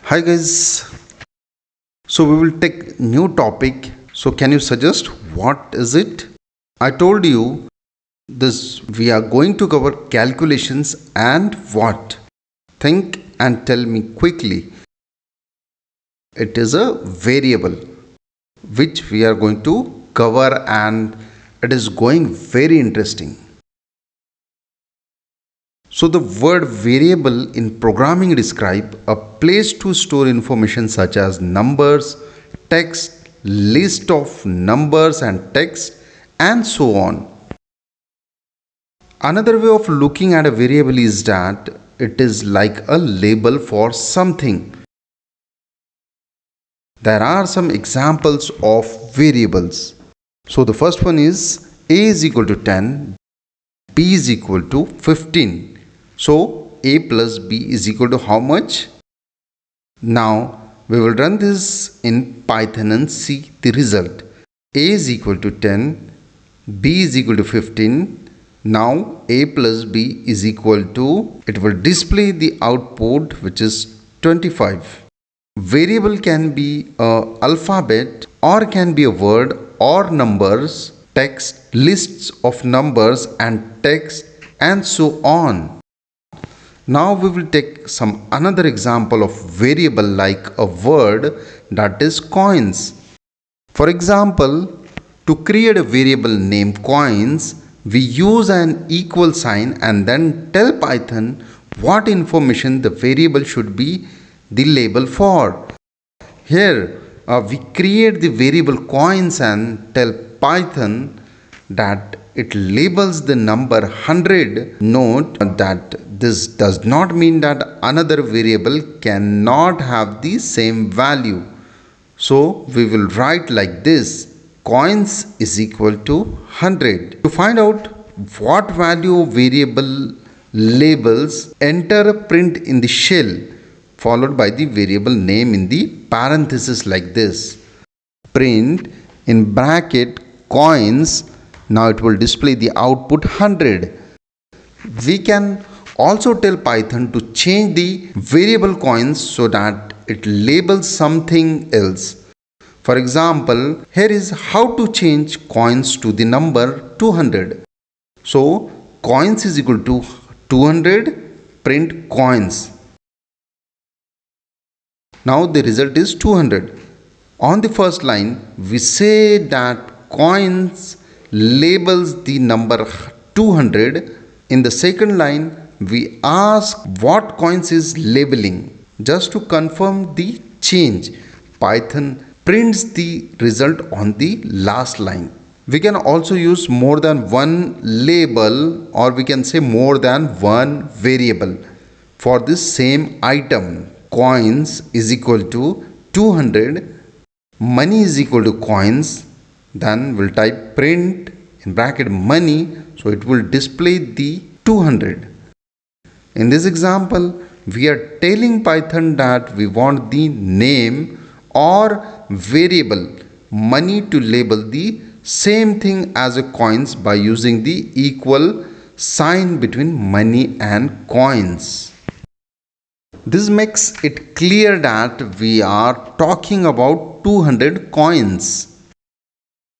Hi guys. So we will take new topic. So can you suggest what is it? I told you this we are going to cover calculations and what. Think and tell me quickly. It is a variable which we are going to cover and it is going very interesting. So the word variable in programming describe a place to store information such as numbers, text, list of numbers and text and so on. Another way of looking at a variable is that it is like a label for something. There are some examples of variables. So the first one is a is equal to 10, b is equal to 15. So a plus b is equal to how much? Now we will run this in Python and see the result. A is equal to 10, b is equal to 15. Now a plus b is equal to, it will display the output which is 25. Variable can be a alphabet or can be a word or numbers, text, lists of numbers and text and so on. Now we will take some another example of variable like a word, that is coins. For example, to create a variable named coins, we use an equal sign and then tell Python what information the variable should be the label for. Here we create the variable coins and tell Python that it labels the number 100. Note that this does not mean that another variable cannot have the same value. So we will write like this: coins is equal to 100. To find out what value variable labels, enter a print in the shell followed by the variable name in the parenthesis like this. Print in bracket coins. Now it will display the output 100. We can also tell Python to change the variable coins so that it labels something else. For example, here is how to change coins to the number 200. So coins is equal to 200, print coins. Now the result is 200. On the first line, we say that coins labels the number 200. In the second line, we ask what coins is labeling. Just to confirm the change, Python prints the result on the last line. We can also use more than one label, or we can say more than one variable for this same item. Coins is equal to 200, money is equal to coins, then we'll type print in bracket money, so it will display the 200. In this example, we are telling Python that we want the name or variable money to label the same thing as a coins by using the equal sign between money and coins. This makes it clear that we are talking about 200 coins.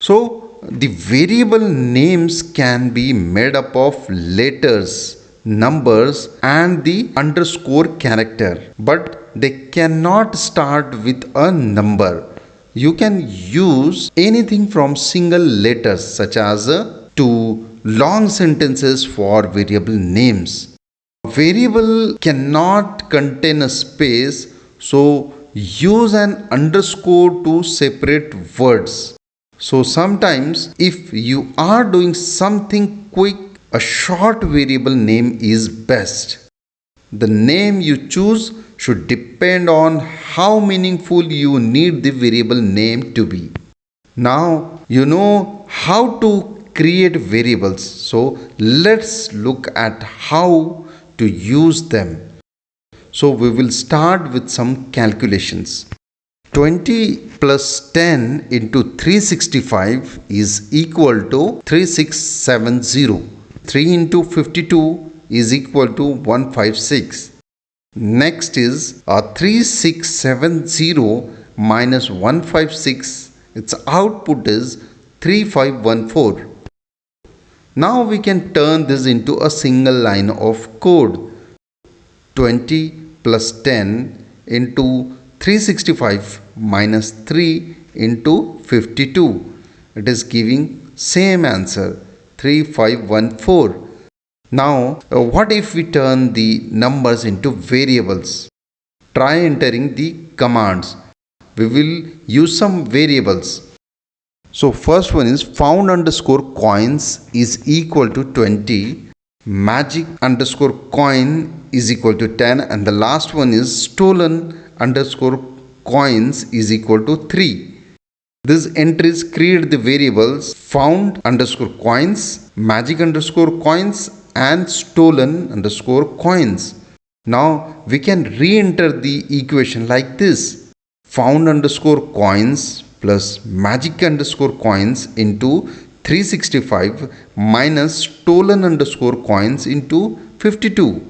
So the variable names can be made up of letters, numbers and the underscore character, but they cannot start with a number. You can use anything from single letters such as to long sentences for variable names. A variable cannot contain a space, so use an underscore to separate words. So sometimes if you are doing something quick, a short variable name is best. The name you choose should depend on how meaningful you need the variable name to be. Now you know how to create variables, so let's look at how to use them. So we will start with some calculations. 20 plus 10 into 365 is equal to 3670. 3 into 52 is equal to 156. Next is 3670 minus 156. Its output is 3514. Now we can turn this into a single line of code. 20 plus 10 into 365 minus 3 into 52. It is giving same answer, 3514. Now, what if we turn the numbers into variables? Try entering the commands. We will use some variables. So, first one is found underscore coins is equal to 20. Magic underscore coin is equal to 10. And the last one is stolen underscore coins is equal to 3. These entries create the variables found underscore coins, magic underscore coins, and stolen underscore coins. Now we can re-enter the equation like this: found underscore coins plus magic underscore coins into 365 minus stolen underscore coins into 52.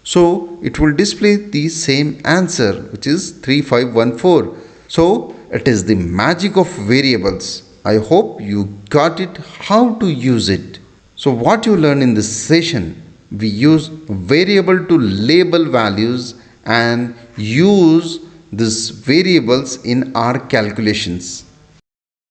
So it will display the same answer, which is 3514. So it is the magic of variables. I hope you got it how to use it. So what you learn in this session, we use variable to label values and use these variables in our calculations.